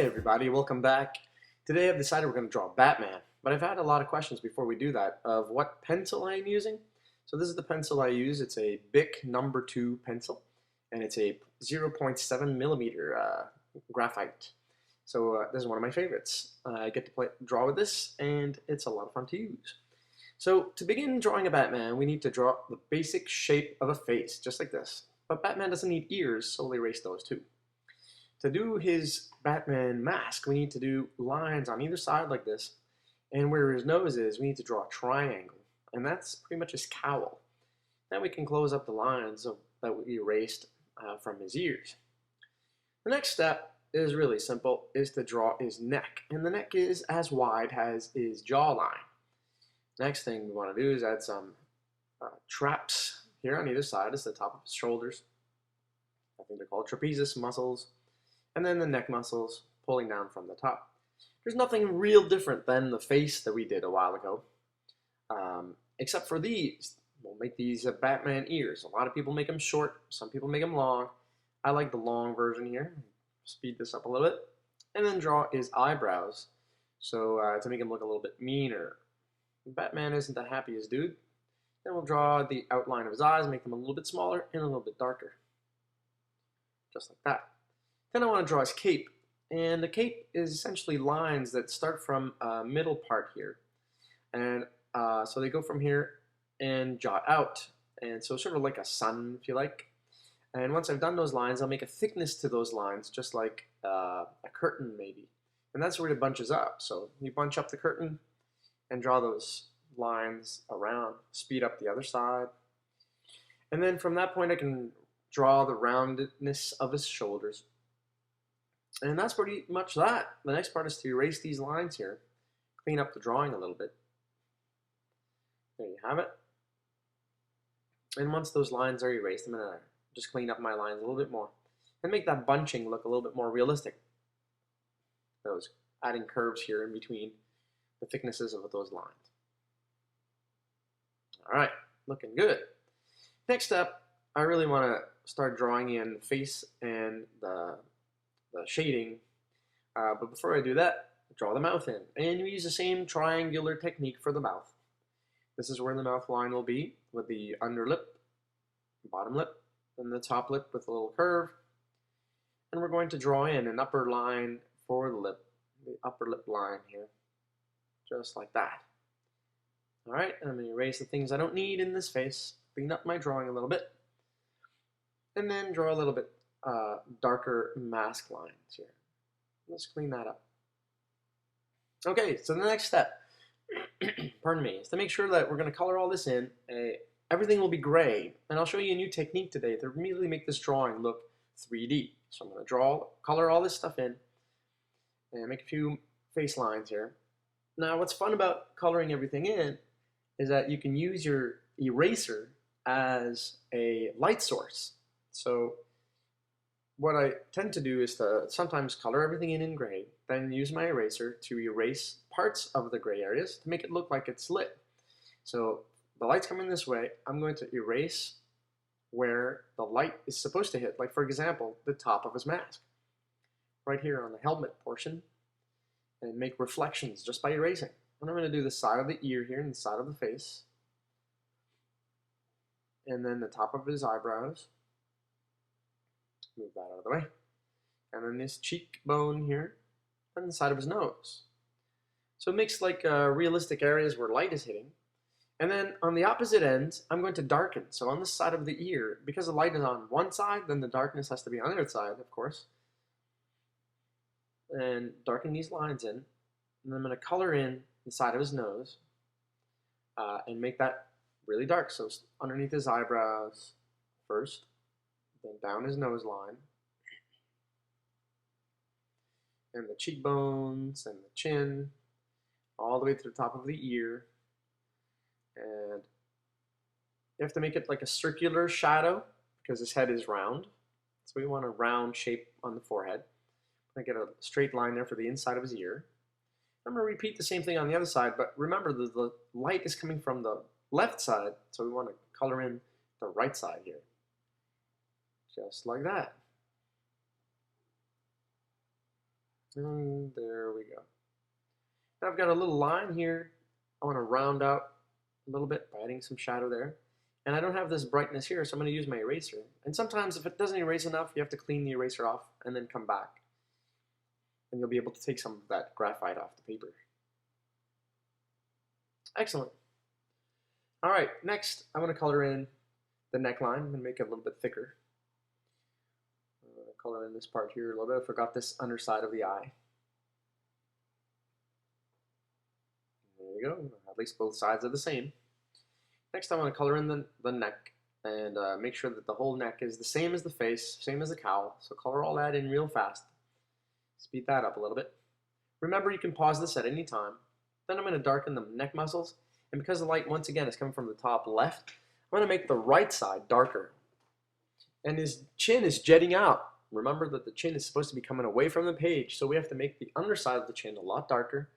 Hey everybody, welcome back. Today I've decided we're going to draw Batman, but I've had a lot of questions before we do that of what pencil I'm using. So this is the pencil I use. It's a Bic number 2 pencil, and it's a 0.7 millimeter graphite. So this is one of my favorites. I get to draw with this, and it's a lot of fun to use. So to begin drawing a Batman, we need to draw the basic shape of a face, just like this. But Batman doesn't need ears, so we'll erase those too. To do his Batman mask, we need to do lines on either side like this, and where his nose is, we need to draw a triangle, and that's pretty much his cowl. Then we can close up the lines that we erased from his ears. The next step is really simple, is to draw his neck, and the neck is as wide as his jawline. Next thing we want to do is add some traps here on either side. It's the top of his shoulders. I think they're called trapezius muscles. And then the neck muscles pulling down from the top. There's nothing real different than the face that we did a while ago, except for these. We'll make these Batman ears. A lot of people make them short, some people make them long. I like the long version here. Speed this up a little bit. And then draw his eyebrows, so to make him look a little bit meaner. Batman isn't the happiest dude. Then we'll draw the outline of his eyes, make them a little bit smaller and a little bit darker. Just like that. Then I want to draw his cape, and the cape is essentially lines that start from a middle part here, and so they go from here and jot out, and so sort of like a sun, if you like. And once I've done those lines, I'll make a thickness to those lines, just like a curtain maybe, and that's where it bunches up. So you bunch up the curtain and draw those lines around, speed up the other side, and then from that point I can draw the roundedness of his shoulders. And that's pretty much that. The next part is to erase these lines here, clean up the drawing a little bit. There you have it. And once those lines are erased, I'm going to just clean up my lines a little bit more and make that bunching look a little bit more realistic. Those adding curves here in between the thicknesses of those lines. All right, looking good. Next up, I really want to start drawing in the face and the shading, but before I do that, draw the mouth in, and you use the same triangular technique for the mouth. This is where the mouth line will be, with the under lip, bottom lip, and the top lip with a little curve, and we're going to draw in an upper line for the lip, the upper lip line here, just like that. Alright, I'm going to erase the things I don't need in this face, clean up my drawing a little bit, and then draw a little bit darker mask lines here. Let's clean that up. Okay, so the next step, pardon me, is to make sure that we're going to color all this in. Everything will be gray, and I'll show you a new technique today to immediately make this drawing look 3D. So I'm going to color all this stuff in, and make a few face lines here. Now, what's fun about coloring everything in is that you can use your eraser as a light source. So what I tend to do is to sometimes color everything in gray, then use my eraser to erase parts of the gray areas to make it look like it's lit. So the light's coming this way, I'm going to erase where the light is supposed to hit, like for example, the top of his mask, right here on the helmet portion, and make reflections just by erasing. And I'm going to do the side of the ear here and the side of the face, and then the top of his eyebrows. Move that out of the way. And then this cheekbone here, and the side of his nose. So it makes like realistic areas where light is hitting. And then on the opposite ends, I'm going to darken. So on this side of the ear, because the light is on one side, then the darkness has to be on the other side, of course. And darken these lines in. And I'm going to color in the side of his nose and make that really dark. So underneath his eyebrows first. Then down his nose line, and the cheekbones and the chin, all the way to the top of the ear. And you have to make it like a circular shadow because his head is round. So we want a round shape on the forehead. I get a straight line there for the inside of his ear. I'm going to repeat the same thing on the other side, but remember the light is coming from the left side, so we want to color in the right side here. Just like that. And there we go. Now I've got a little line here. I want to round out a little bit by adding some shadow there. And I don't have this brightness here, so I'm going to use my eraser. And sometimes if it doesn't erase enough, you have to clean the eraser off and then come back. And you'll be able to take some of that graphite off the paper. Excellent. All right, next I want to color in the neckline. I'm going to make it a little bit thicker. Color in this part here a little bit. I forgot this underside of the eye. There you go. At least both sides are the same. Next I want to color in the neck and make sure that the whole neck is the same as the face, same as the cowl. So color all that in real fast. Speed that up a little bit. Remember, you can pause this at any time. Then I'm going to darken the neck muscles. And because the light, once again, is coming from the top left, I'm going to make the right side darker. And his chin is jetting out. Remember that the chin is supposed to be coming away from the page, so we have to make the underside of the chin a lot darker,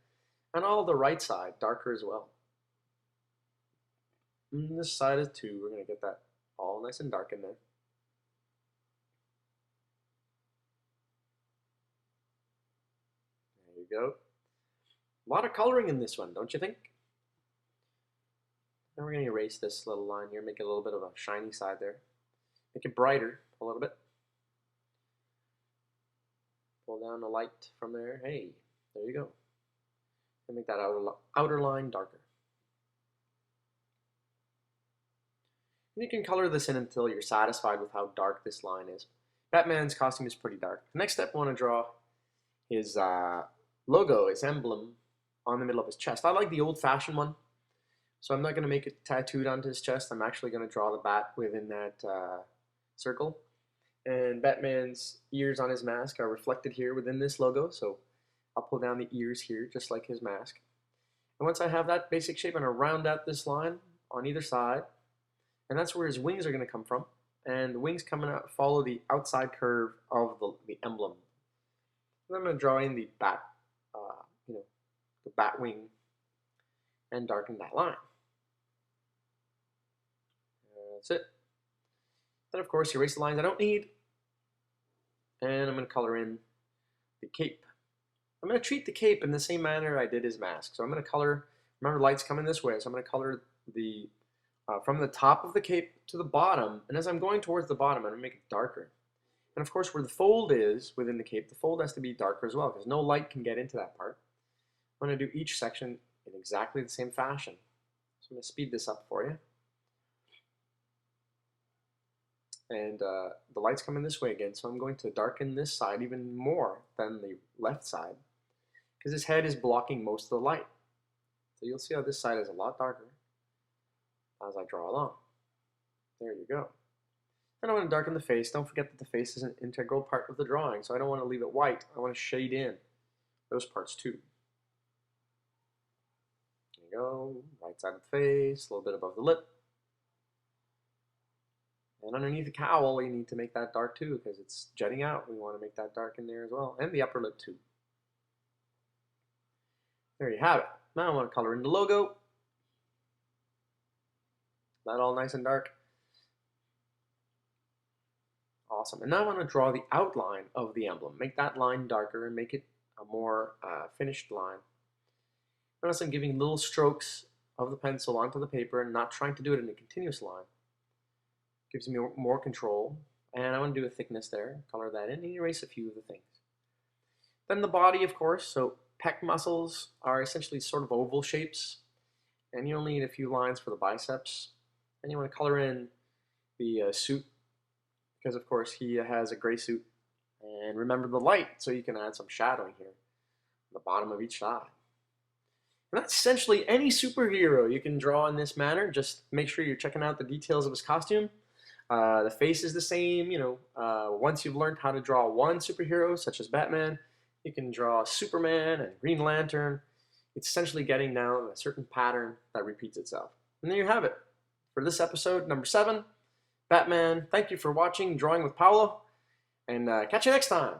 and all the right side darker as well. And this side is too. We're going to get that all nice and dark in there. There you go. A lot of coloring in this one, don't you think? Now we're going to erase this little line here, make it a little bit of a shiny side there. Make it brighter a little bit. Pull down the light from there. Hey, there you go. And make that outer line darker. And you can color this in until you're satisfied with how dark this line is. Batman's costume is pretty dark. The next step, I want to draw his logo, his emblem, on the middle of his chest. I like the old-fashioned one, so I'm not going to make it tattooed onto his chest. I'm actually going to draw the bat within that circle. And Batman's ears on his mask are reflected here within this logo, so I'll pull down the ears here just like his mask. And once I have that basic shape, I'm going to round out this line on either side, and that's where his wings are going to come from. And the wings coming out follow the outside curve of the emblem. And I'm going to draw in the bat, the bat wing, and darken that line. That's it. Then of course erase the lines I don't need, and I'm going to color in the cape. I'm going to treat the cape in the same manner I did his mask. So I'm going to color, remember light's coming this way, so I'm going to color the from the top of the cape to the bottom, and as I'm going towards the bottom I'm going to make it darker. And of course where the fold is within the cape, the fold has to be darker as well because no light can get into that part. I'm going to do each section in exactly the same fashion. So I'm going to speed this up for you. And the light's coming this way again, so I'm going to darken this side even more than the left side because his head is blocking most of the light. So you'll see how this side is a lot darker as I draw along. There you go. Then I want to darken the face. Don't forget that the face is an integral part of the drawing, so I don't want to leave it white. I want to shade in those parts too. There you go. Right side of the face, a little bit above the lip. And underneath the cowl, you need to make that dark too because it's jutting out. We want to make that dark in there as well. And the upper lip too. There you have it. Now I want to color in the logo. That all nice and dark. Awesome. And now I want to draw the outline of the emblem. Make that line darker and make it a more finished line. Notice I'm giving little strokes of the pencil onto the paper and not trying to do it in a continuous line. Gives me more control. And I want to do a thickness there. Color that in and erase a few of the things. Then the body, of course. So pec muscles are essentially sort of oval shapes. And you only need a few lines for the biceps. And you want to color in the suit. Because of course he has a gray suit. And remember the light, so you can add some shadowing here. On the bottom of each side. And that's essentially any superhero you can draw in this manner. Just make sure you're checking out the details of his costume. The face is the same, once you've learned how to draw one superhero, such as Batman, you can draw Superman and Green Lantern. It's essentially getting down a certain pattern that repeats itself. And there you have it. For this episode, number 7, Batman. Thank you for watching Drawing with Paolo, and catch you next time.